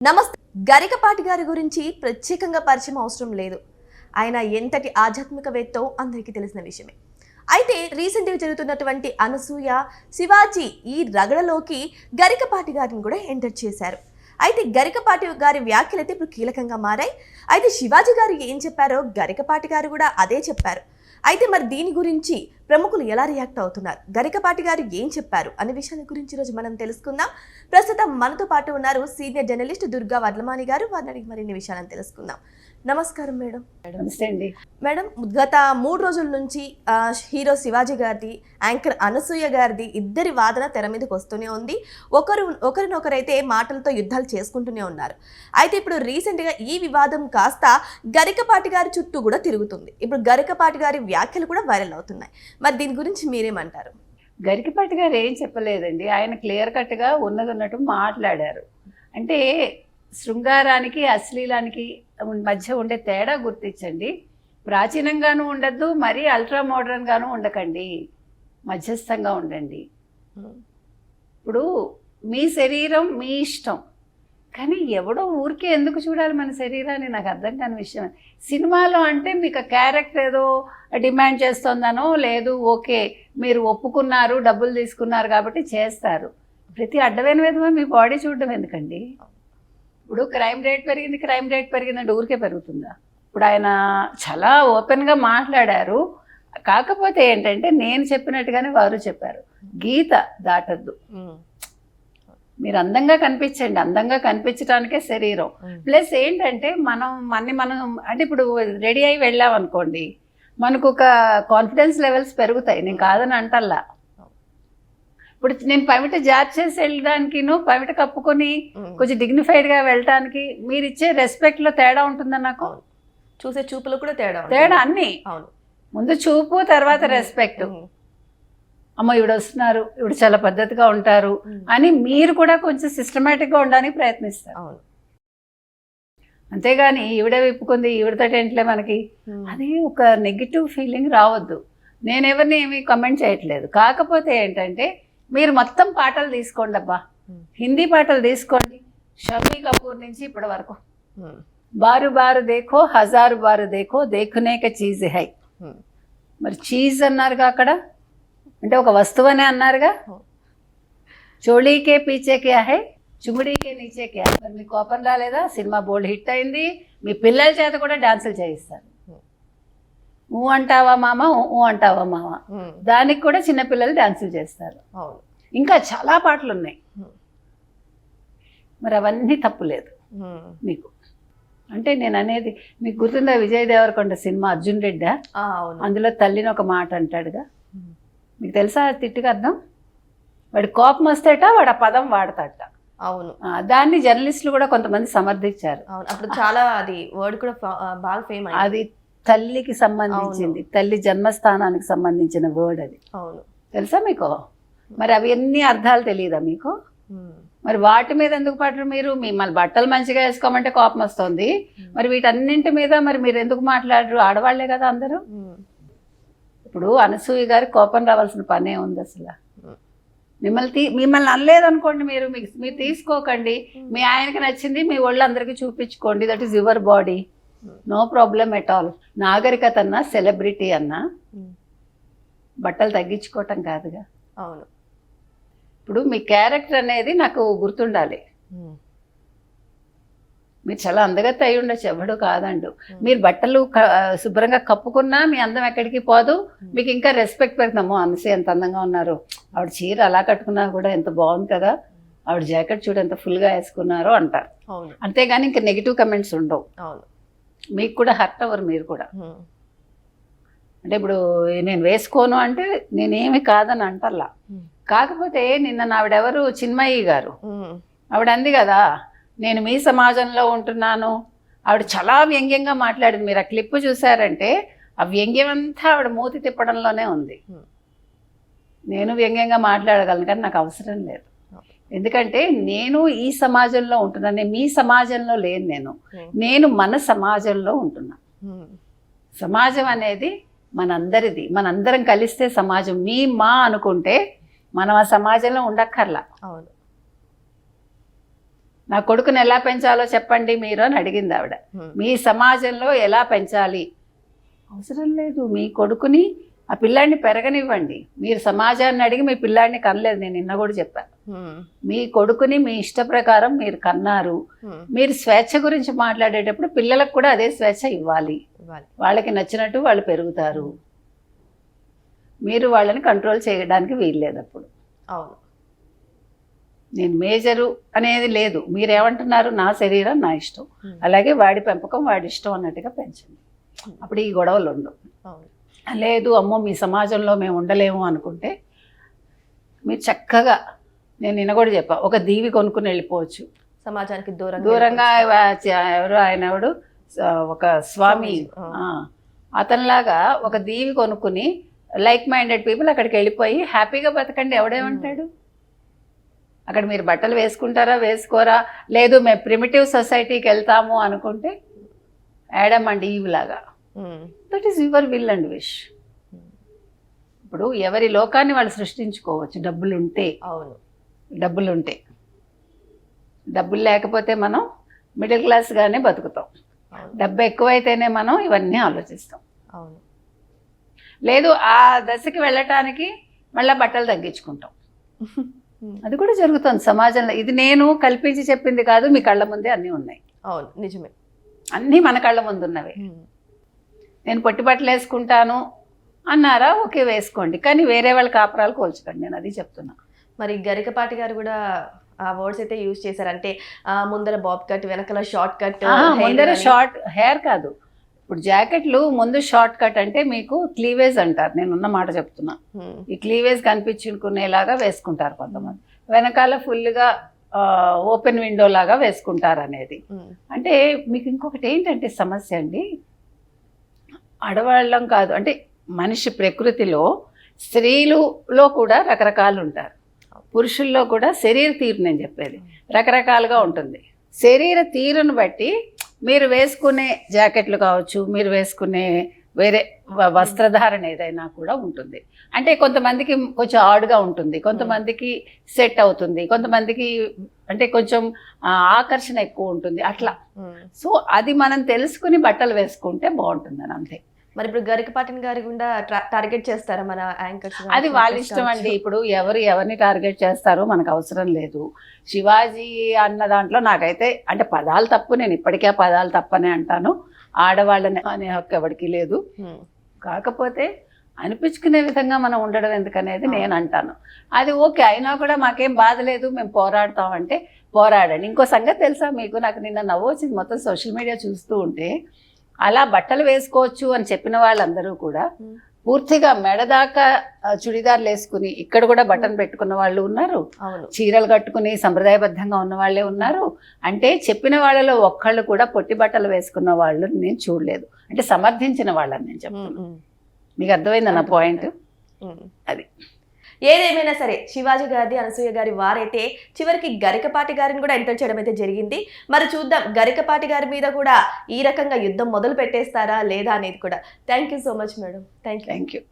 నమస్తే. గరికపాటి గారి గురించి ప్రత్యేకంగా పరిచయం అవసరం లేదు. ఆయన ఎంతటి ఆధ్యాత్మికవేత్తో అందరికీ తెలిసిన విషయమే. అయితే రీసెంట్గా జరుగుతున్నటువంటి అనసూయ శివాజీ ఈ రగడలోకి గరికపాటి గారిని కూడా ఎంటర్ చేశారు. అయితే గరికపాటి గారి వ్యాఖ్యలు అయితే ఇప్పుడు కీలకంగా మారాయి. అయితే శివాజీ గారు ఏం చెప్పారో గరికపాటి గారు కూడా అదే చెప్పారు. అయితే మరి దీని గురించి ప్రముఖులు ఎలా రియాక్ట్ అవుతున్నారు, గరికపాటి గారు ఏం చెప్పారు అనే విషయాల గురించి ఈరోజు మనం తెలుసుకుందాం. ప్రస్తుతం మనతో పాటు ఉన్నారు సీనియర్ జర్నలిస్ట్ దుర్గా వర్లమాని గారు. వారిని అడిగి మరిన్ని విషయాలను తెలుసుకుందాం. నమస్కారం మేడం. నమస్తే అండి మేడం, గత 3 రోజుల నుంచి హీరో శివాజీ గారిది, యాంకర్ అనసూయ గారిది ఇద్దరి వాదన తెర మీదకి వస్తూనే ఉంది. ఒకరినొకరైతే మాటలతో యుద్ధాలు చేసుకుంటూనే ఉన్నారు. అయితే ఇప్పుడు రీసెంట్గా ఈ వివాదం కాస్త గరికపాటి గారి చుట్టూ కూడా తిరుగుతుంది. ఇప్పుడు గరికపాటి గారి వ్యాఖ్యలు కూడా వైరల్ అవుతున్నాయి. మరి దీని గురించి మీరేమంటారు? గరికపాటి గారు ఏం చెప్పలేదండి. ఆయన క్లియర్ కట్గా ఉన్నది ఉన్నట్టు మాట్లాడారు. అంటే శృంగారానికి అశ్లీలానికి మధ్య ఉండే తేడా గుర్తించండి. ప్రాచీనంగానూ ఉండద్దు, మరీ అల్ట్రా మోడర్న్గానూ ఉండకండి, మధ్యస్థంగా ఉండండి. ఇప్పుడు మీ శరీరం మీ ఇష్టం, కానీ ఎవడో ఊరికే ఎందుకు చూడాలి మన శరీరాన్ని? నాకు అర్థం కాని విషయం. సినిమాలో అంటే మీకు క్యారెక్టర్ ఏదో డిమాండ్ చేస్తుందనో, లేదు ఓకే మీరు ఒప్పుకున్నారు, డబ్బులు తీసుకున్నారు కాబట్టి చేస్తారు. ప్రతి అడ్డమైన విధంగా మీ బాడీ చూడడం ఎందుకండి? ఇప్పుడు క్రైమ్ రేట్ పెరిగిందంటే ఊరికే పెరుగుతుందా? ఇప్పుడు ఆయన చాలా ఓపెన్గా మాట్లాడారు. కాకపోతే ఏంటంటే నేను చెప్పినట్టుగానే వారు చెప్పారు, గీత దాటద్దు. మీరు అందంగా కనిపించండి, అందంగా కనిపించడానికే శరీరం. ప్లస్ ఏంటంటే మనం అంటే ఇప్పుడు రెడీ అయి వెళ్ళాం అనుకోండి, మనకు ఒక కాన్ఫిడెన్స్ లెవెల్స్ పెరుగుతాయి. నేను కాదని అంటల్లా. ఇప్పుడు నేను పమిట జార్ చేసి వెళ్ళడానికి, పమిట కప్పుకొని కొంచెం డిగ్నిఫైడ్గా వెళ్ళటానికి మీరు ఇచ్చే రెస్పెక్ట్లో తేడా ఉంటుందా? నాకు చూసే చూపులో కూడా తేడా అన్ని. ముందు చూపు, తర్వాత రెస్పెక్ట్. అమ్మ ఈవిడ వస్తున్నారు, ఈవిడ చాలా పద్ధతిగా ఉంటారు అని మీరు కూడా కొంచెం సిస్టమేటిక్గా ఉండడానికి ప్రయత్నిస్తారు. అంతేగాని ఈవిడ విప్పుకుంది, ఈవిడతో ఏంట్లే మనకి, అది ఒక నెగిటివ్ ఫీలింగ్ రావద్దు. నేను ఎవరిని ఏమీ కమెంట్ చేయట్లేదు. కాకపోతే ఏంటంటే మీరు మొత్తం పాటలు తీసుకోండి అబ్బా, హిందీ పాటలు తీసుకోండి, షమ్మీ కపూర్ నుంచి ఇప్పటి వరకు. బారు బారు దేఖో, హజారు బారు దేఖో, దేఖునేక చీజ్ హై. మరి చీజ్ అన్నారుగా అక్కడ, అంటే ఒక వస్తువు అనే అన్నారుగా. చోళీకే పీచేకే హై, చుముడీకే నీచేకే. మరి మీ కోపం రాలేదా? సినిమా బోల్డ్ హిట్ అయింది, మీ పిల్లల చేత కూడా డాన్సులు చేయిస్తారు. ఊ అంటావా మామ, ఊ అంటావా మామ, దానికి కూడా చిన్నపిల్లలు డాన్సులు చేస్తారు. ఇంకా చాలా పాటలు ఉన్నాయి. మరి అవన్నీ తప్పులేదు మీకు. అంటే నేను అనేది మీకు గుర్తుందా, విజయ్ దేవరకొండ సినిమా అర్జున్ రెడ్డా, అందులో తల్లిని ఒక మాట అంటాడుగా, మీకు తెలుసా తిట్టుగా అర్థం? వాడి కోపం వస్తేట వాడు ఆ పదం వాడతాట. అవును, దాన్ని జర్నలిస్టులు కూడా కొంతమంది సమర్థించారు. అప్పుడు చాలా అది వర్డ్ కూడా బాగా ఫేమస్. అది తల్లికి సంబంధించింది, తల్లి జన్మస్థానానికి సంబంధించిన వర్డ్ అది. తెలుసా మీకు? మరి అవి ఎన్ని అర్థాలు తెలియదా మీకు? మరి వాటి మీద ఎందుకు పడరు మీరు? మిమ్మల్ని బట్టలు మంచిగా వేసుకోమంటే కోపం వస్తుంది, మరి వీటన్నింటి మీద మరి మీరు ఎందుకు మాట్లాడరు? ఆడవాళ్లే కదా అందరూ. ఇప్పుడు అనసూయ గారి కోపం రావాల్సిన పనే ఉంది అసలు. మిమ్మల్ని అనలేదనుకోండి, మీరు తీసుకోకండి, మీ ఆయనకి నచ్చింది మీ ఒళ్ళు అందరికీ చూపించుకోండి, that is your body, no problem at all. నాగరికత అన్నా, సెలబ్రిటీ అన్నా బట్టలు తగ్గించుకోవటం కాదుగా. అవును. ఇప్పుడు మీ క్యారెక్టర్ అనేది నాకు గుర్తుండాలి. మీరు చాలా అందగత్త అయి ఉండొచ్చు, ఎవడు కాదండు. మీరు బట్టలు శుభ్రంగా కప్పుకున్నా మీ అందం ఎక్కడికి పోదు, మీకు ఇంకా రెస్పెక్ట్ పెడతాము. అనసూయ ఎంత అందంగా ఉన్నారు, ఆవిడ చీర అలా కట్టుకున్నా కూడా ఎంత బాగుంది కదా, ఆవిడ జాకెట్ చూడు ఎంత ఫుల్గా వేసుకున్నారో అంటారు. అంతేగాని ఇంకా నెగిటివ్ కమెంట్స్ ఉండవు. మీకు కూడా హర్ట్ అవ్వరు మీరు కూడా. అంటే ఇప్పుడు నేను వేసుకోను అంటే నేనేమి కాదని అంటల్లా. కాకపోతే నిన్న ఆవిడెవరు, చిన్మయి గారు, ఆవిడ అంది కదా, నేను మీ సమాజంలో ఉంటున్నాను. ఆవిడ చాలా వ్యంగ్యంగా మాట్లాడింది. మీరు ఆ క్లిప్ చూసారంటే ఆ వ్యంగ్యం అంతా ఆవిడ మూతి తిప్పడంలోనే ఉంది. నేను వ్యంగ్యంగా మాట్లాడగలను, కానీ నాకు అవసరం లేదు. ఎందుకంటే నేను ఈ సమాజంలో ఉంటున్నాను, నేను మీ సమాజంలో లేను. నేను మన సమాజంలో ఉంటున్నా. సమాజం అనేది మనందరిది, మనందరం కలిస్తే సమాజం. మా అనుకుంటే మనం ఆ సమాజంలో ఉండక్కర్లా. నా కొడుకుని ఎలా పెంచాలో చెప్పండి మీరు అని అడిగింది ఆవిడ. మీ సమాజంలో ఎలా పెంచాలి? అవసరం లేదు, మీ కొడుకుని ఆ పిల్లాడిని పెరగనివ్వండి. మీరు సమాజాన్ని అడిగి మీ పిల్లాడిని కనలేదు, నేను నిన్న కూడా చెప్పాను. మీ కొడుకుని మీ ఇష్ట ప్రకారం మీరు కన్నారు. మీరు స్వేచ్ఛ గురించి మాట్లాడేటప్పుడు పిల్లలకు కూడా అదే స్వేచ్ఛ ఇవ్వాలి. వాళ్ళకి నచ్చినట్టు వాళ్ళు పెరుగుతారు. మీరు వాళ్ళని కంట్రోల్ చేయడానికి వీల్లేదు అప్పుడు. అవును, నేను మేజరు అనేది లేదు. మీరేమంటున్నారు? నా శరీరం నా ఇష్టం, అలాగే వాడి పెంపకం వాడి ఇష్టం అన్నట్టుగా పెంచండి. అప్పుడు ఈ గొడవలు ఉండవు. లేదు అమ్మో మీ సమాజంలో మేము ఉండలేము అనుకుంటే మీరు చక్కగా, నేను నిన్న కూడా చెప్పా, ఒక దీవి కొనుక్కుని వెళ్ళిపోవచ్చు. సమాజానికి దూరంగా ఎవరు ఆయన ఎవడు ఒక స్వామి అతనిలాగా ఒక దీవి కొనుక్కుని లైక్ మైండెడ్ పీపుల్ అక్కడికి వెళ్ళిపోయి హ్యాపీగా బతకండి. ఎవడేమంటాడు? అక్కడ మీరు బట్టలు వేసుకుంటారా వేసుకోరా, లేదు మేము ప్రిమిటివ్ సొసైటీకి వెళ్తాము అనుకుంటే యాడమ్ అండ్ ఈవ్ లాగా, that is your will and wish. ఇప్పుడు ఎవరి లోకాన్ని వాళ్ళు సృష్టించుకోవచ్చు డబ్బులుంటే. అవును, డబ్బులుంటే. డబ్బులు లేకపోతే మనం మిడిల్ క్లాస్గానే బతుకుతాం. డబ్బు ఎక్కువైతేనే మనం ఇవన్నీ ఆలోచిస్తాం. అవును, లేదు ఆ దశకి వెళ్ళటానికి మళ్ళీ బట్టలు తగ్గించుకుంటాం. అది కూడా జరుగుతుంది సమాజంలో. ఇది నేను కల్పించి చెప్పింది కాదు, మీ కళ్ళ ముందే అన్నీ ఉన్నాయి. అవును, నిజమే, అన్నీ మన కళ్ళ ముందు ఉన్నవే. నేను పొట్టి బట్టలు వేసుకుంటాను అన్నారా, ఓకే వేసుకోండి, కానీ వేరే వాళ్ళ కాపురాలు కోల్చకండి. నేను అది చెప్తున్నా. మరి గరికపాటి గారు కూడా ఆ వర్డ్స్ అయితే యూజ్ చేశారు, అంటే ముందర బాబ్ కట్, వెనకాల షార్ట్ కట్. ముందర షార్ట్ హెయిర్ కాదు, ఇప్పుడు జాకెట్లు ముందు షార్ట్ కట్ అంటే మీకు క్లీవేజ్ అంటారు. నేను ఉన్న మాట చెప్తున్నా. ఈ క్లీవేజ్ కనిపించుకునేలాగా వేసుకుంటారు కొంతమంది, వెనకాల ఫుల్గా ఓపెన్ విండో లాగా వేసుకుంటారు అనేది. అంటే మీకు ఇంకొకటి ఏంటంటే సమస్య అండి, ఆడవాళ్ళం కాదు, అంటే మనిషి ప్రకృతిలో స్త్రీలులో కూడా రకరకాలు ఉంటారు, పురుషుల్లో కూడా శరీర తీరు నేను చెప్పేది రకరకాలుగా ఉంటుంది. శరీర తీరును బట్టి మీరు వేసుకునే జాకెట్లు కావచ్చు, మీరు వేసుకునే వేరే వస్త్రధారణ ఏదైనా కూడా ఉంటుంది. అంటే కొంతమందికి కొంచెం ఆడుగా ఉంటుంది, కొంతమందికి సెట్ అవుతుంది, కొంతమందికి అంటే కొంచెం ఆకర్షణ ఎక్కువ ఉంటుంది అట్లా. సో అది మనం తెలుసుకుని బట్టలు వేసుకుంటే బాగుంటుందని అంతే. మరి ఇప్పుడు గరికపాటి గారి గుండా టార్గెట్ చేస్తారా మన యాంకర్స్? అది వాళ్ళ ఇష్టం అండి. ఇప్పుడు ఎవరిని టార్గెట్ చేస్తారో మనకు అవసరం లేదు. శివాజీ అన్న దాంట్లో నాకైతే అంటే పదాలు తప్పు, నేను ఇప్పటికే పదాలు తప్పనే అంటాను. ఆడవాళ్ళని అనే హక్కు ఎవరికి లేదు. కాకపోతే అనిపించుకునే విధంగా మనం ఉండడం ఎందుకనేది నేను అంటాను. అది ఓకే అయినా కూడా మాకేం బాధ లేదు, మేము పోరాడతామంటే పోరాడండి. ఇంకో సంగతి తెలుసా మీకు, నాకు నిన్న నవ్వు వచ్చింది మొత్తం సోషల్ మీడియా చూస్తూ ఉంటే. అలా బట్టలు వేసుకోవచ్చు అని చెప్పిన వాళ్ళందరూ కూడా పూర్తిగా మెడదాకా చుడిదార్లు వేసుకుని ఇక్కడ కూడా బటన్ పెట్టుకున్న వాళ్ళు ఉన్నారు, చీరలు కట్టుకుని సంప్రదాయబద్ధంగా ఉన్న వాళ్ళే ఉన్నారు. అంటే చెప్పిన వాళ్ళలో ఒక్కళ్ళు కూడా పొట్టి బట్టలు వేసుకున్న వాళ్ళు నేను చూడలేదు. అంటే సమర్థించిన వాళ్ళని నేను చెప్తున్నాను. మీకు అర్థమైంది నా పాయింట్? అది ఏదేమైనా సరే శివాజీ గారిది, అనసూయ గారి వారైతే చివరికి గరికపాటి గారిని కూడా ఎంటర్ చేయడం అయితే జరిగింది. మరి చూద్దాం గరికపాటి గారి మీద కూడా ఈ రకంగా యుద్ధం మొదలు పెట్టేస్తారా లేదా అనేది కూడా. Thank you so much madam. Thank you.